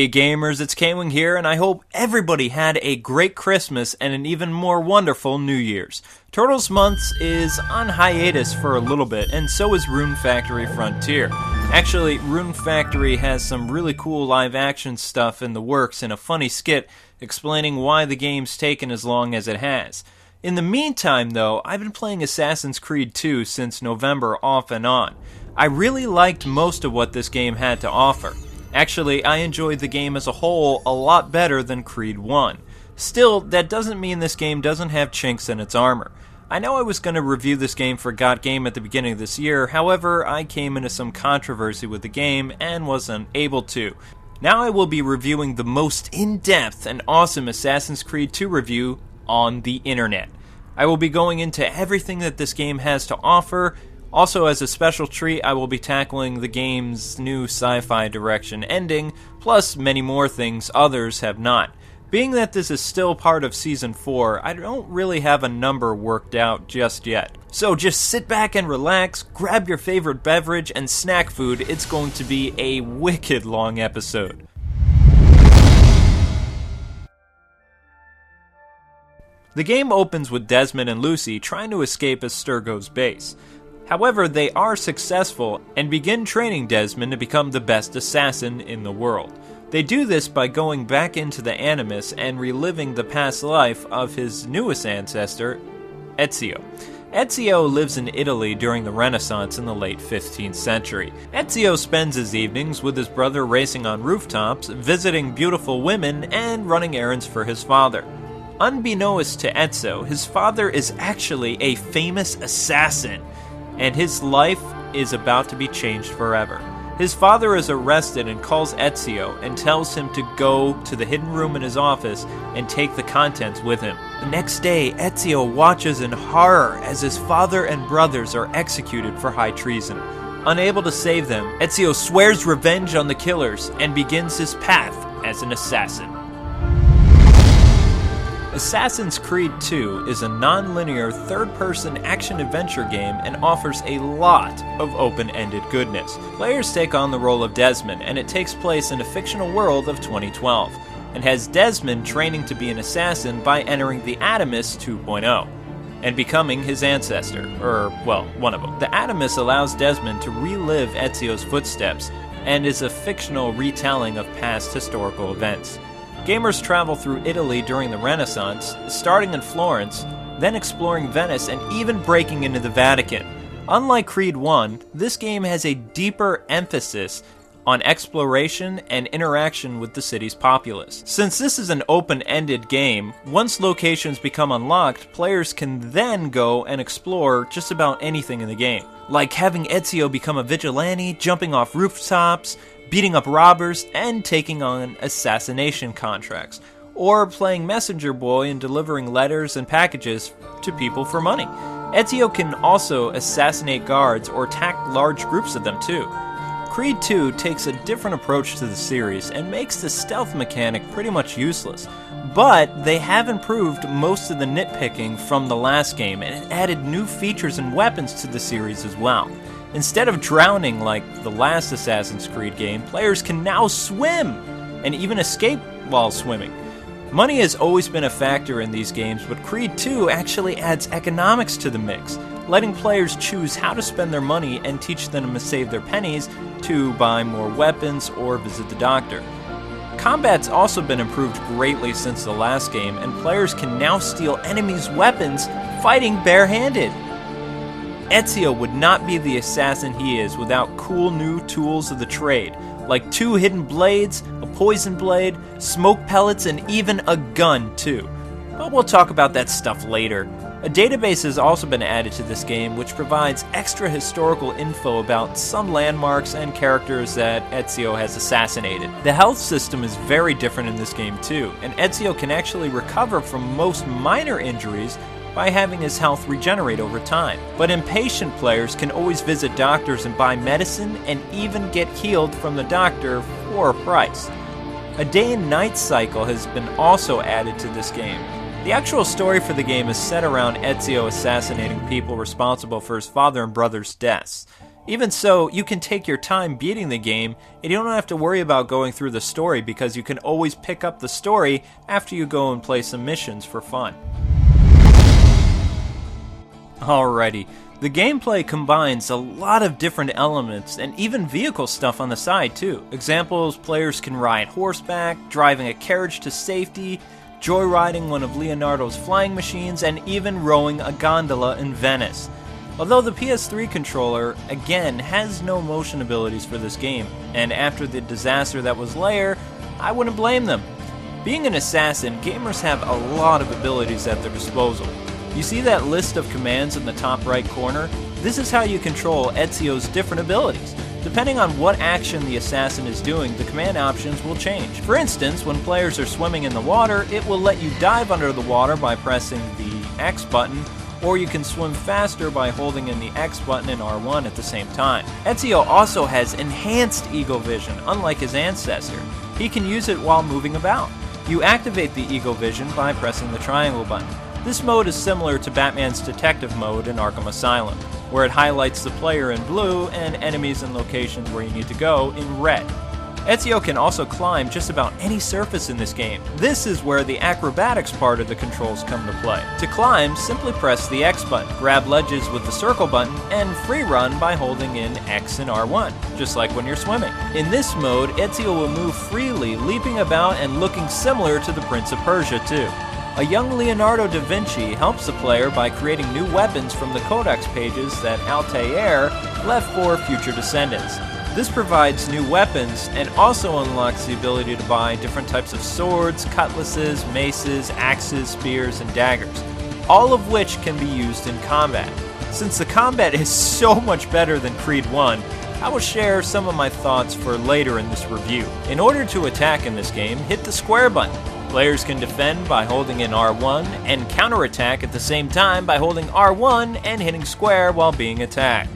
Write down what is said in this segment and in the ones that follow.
Hey gamers, it's Kwing here, and I hope everybody had a great Christmas and an even more wonderful New Year's. Turtles Months is on hiatus for a little bit, and so is Rune Factory Frontier. Actually, Rune Factory has some really cool live-action stuff in the works and a funny skit explaining why the game's taken as long as it has. In the meantime, though, I've been playing Assassin's Creed 2 since November off and on. I really liked most of what this game had to offer. Actually, I enjoyed the game as a whole a lot better than Creed 1. Still, that doesn't mean this game doesn't have chinks in its armor. I know I was going to review this game for Got Game at the beginning of this year, however, I came into some controversy with the game and wasn't able to. Now I will be reviewing the most in-depth and awesome Assassin's Creed 2 review on the internet. I will be going into everything that this game has to offer. Also, as a special treat, I will be tackling the game's new sci-fi direction ending, plus many more things others have not. Being that this is still part of Season 4, I don't really have a number worked out just yet. So just sit back and relax, grab your favorite beverage and snack food. It's going to be a wicked long episode. The game opens with Desmond and Lucy trying to escape Asturgo's base. However, they are successful and begin training Desmond to become the best assassin in the world. They do this by going back into the Animus and reliving the past life of his newest ancestor, Ezio. Ezio lives in Italy during the Renaissance in the late 15th century. Ezio spends his evenings with his brother racing on rooftops, visiting beautiful women, and running errands for his father. Unbeknownst to Ezio, his father is actually a famous assassin, and his life is about to be changed forever. His father is arrested and calls Ezio and tells him to go to the hidden room in his office and take the contents with him. The next day, Ezio watches in horror as his father and brothers are executed for high treason. Unable to save them, Ezio swears revenge on the killers and begins his path as an assassin. Assassin's Creed 2 is a non-linear third-person action-adventure game and offers a lot of open-ended goodness. Players take on the role of Desmond, and it takes place in a fictional world of 2012, and has Desmond training to be an assassin by entering the Animus 2.0 and becoming his ancestor, one of them. The Animus allows Desmond to relive Ezio's footsteps and is a fictional retelling of past historical events. Gamers travel through Italy during the Renaissance, starting in Florence, then exploring Venice and even breaking into the Vatican. Unlike Creed 1, this game has a deeper emphasis on exploration and interaction with the city's populace. Since this is an open-ended game, once locations become unlocked, players can then go and explore just about anything in the game. Like having Ezio become a vigilante, jumping off rooftops, beating up robbers, and taking on assassination contracts, or playing messenger boy and delivering letters and packages to people for money. Ezio can also assassinate guards or attack large groups of them too. Creed 2 takes a different approach to the series and makes the stealth mechanic pretty much useless, but they have improved most of the nitpicking from the last game and added new features and weapons to the series as well. Instead of drowning like the last Assassin's Creed game, players can now swim and even escape while swimming. Money has always been a factor in these games, but Creed 2 actually adds economics to the mix, letting players choose how to spend their money and teach them to save their pennies to buy more weapons or visit the doctor. Combat's also been improved greatly since the last game, and players can now steal enemies' weapons fighting barehanded. Ezio would not be the assassin he is without cool new tools of the trade, like 2 hidden blades, a poison blade, smoke pellets, and even a gun too. But we'll talk about that stuff later. A database has also been added to this game which provides extra historical info about some landmarks and characters that Ezio has assassinated. The health system is very different in this game too, and Ezio can actually recover from most minor injuries by having his health regenerate over time. But impatient players can always visit doctors and buy medicine and even get healed from the doctor for a price. A day and night cycle has been also added to this game. The actual story for the game is set around Ezio assassinating people responsible for his father and brother's deaths. Even so, you can take your time beating the game, and you don't have to worry about going through the story because you can always pick up the story after you go and play some missions for fun. Alrighty, the gameplay combines a lot of different elements and even vehicle stuff on the side too. Examples, players can ride horseback, driving a carriage to safety, joyriding one of Leonardo's flying machines, and even rowing a gondola in Venice. Although the PS3 controller, again, has no motion abilities for this game, and after the disaster that was Lair, I wouldn't blame them. Being an assassin, gamers have a lot of abilities at their disposal. You see that list of commands in the top right corner? This is how you control Ezio's different abilities. Depending on what action the assassin is doing, the command options will change. For instance, when players are swimming in the water, it will let you dive under the water by pressing the X button, or you can swim faster by holding in the X button and R1 at the same time. Ezio also has enhanced Eagle Vision, unlike his ancestor. He can use it while moving about. You activate the Eagle Vision by pressing the triangle button. This mode is similar to Batman's Detective mode in Arkham Asylum, where it highlights the player in blue and enemies and locations where you need to go in red. Ezio can also climb just about any surface in this game. This is where the acrobatics part of the controls come to play. To climb, simply press the X button, grab ledges with the circle button, and free run by holding in X and R1, just like when you're swimming. In this mode, Ezio will move freely, leaping about and looking similar to the Prince of Persia too. A young Leonardo da Vinci helps the player by creating new weapons from the codex pages that Altair left for future descendants. This provides new weapons and also unlocks the ability to buy different types of swords, cutlasses, maces, axes, spears, and daggers, all of which can be used in combat. Since the combat is so much better than Creed 1, I will share some of my thoughts for later in this review. In order to attack in this game, hit the square button. Players can defend by holding in R1 and counterattack at the same time by holding R1 and hitting square while being attacked.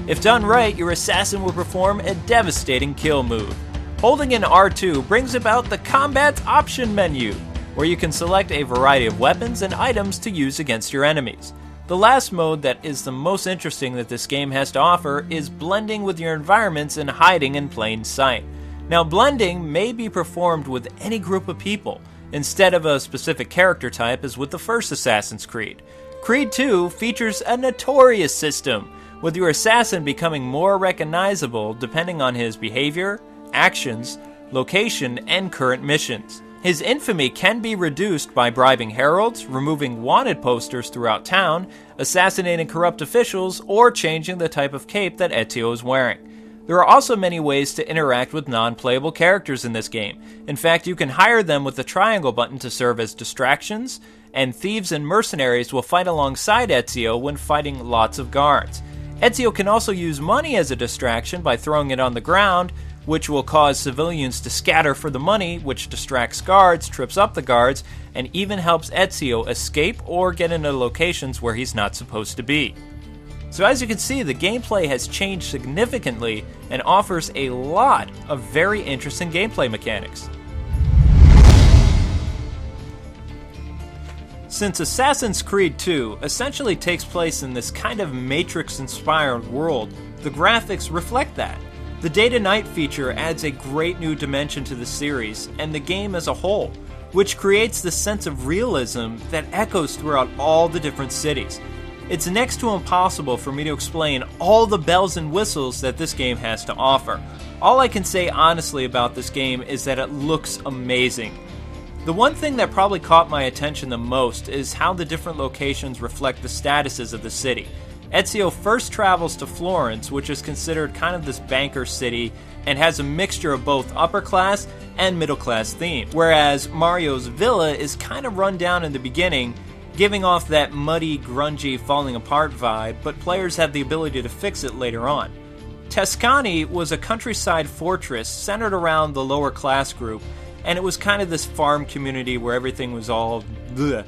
If done right, your assassin will perform a devastating kill move. Holding in R2 brings about the Combat Option menu, where you can select a variety of weapons and items to use against your enemies. The last mode that is the most interesting that this game has to offer is blending with your environments and hiding in plain sight. Now, blending may be performed with any group of people, instead of a specific character type as with the first Assassin's Creed. Creed 2 features a notorious system, with your assassin becoming more recognizable depending on his behavior, actions, location, and current missions. His infamy can be reduced by bribing heralds, removing wanted posters throughout town, assassinating corrupt officials, or changing the type of cape that Ezio is wearing. There are also many ways to interact with non-playable characters in this game. In fact, you can hire them with the triangle button to serve as distractions, and thieves and mercenaries will fight alongside Ezio when fighting lots of guards. Ezio can also use money as a distraction by throwing it on the ground, which will cause civilians to scatter for the money, which distracts guards, trips up the guards, and even helps Ezio escape or get into locations where he's not supposed to be. So as you can see, the gameplay has changed significantly and offers a lot of very interesting gameplay mechanics. Since Assassin's Creed 2 essentially takes place in this kind of Matrix-inspired world, the graphics reflect that. The day-to-night feature adds a great new dimension to the series and the game as a whole, which creates this sense of realism that echoes throughout all the different cities. It's next to impossible for me to explain all the bells and whistles that this game has to offer. All I can say honestly about this game is that it looks amazing. The one thing that probably caught my attention the most is how the different locations reflect the statuses of the city. Ezio first travels to Florence, which is considered kind of this banker city and has a mixture of both upper class and middle class themes, whereas Mario's villa is kind of run down in the beginning, giving off that muddy, grungy, falling apart vibe, but players have the ability to fix it later on. Tuscany was a countryside fortress centered around the lower class group, and it was kind of this farm community where everything was all bleh.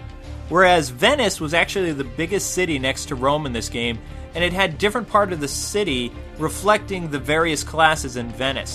Whereas Venice was actually the biggest city next to Rome in this game, and it had different parts of the city reflecting the various classes in Venice.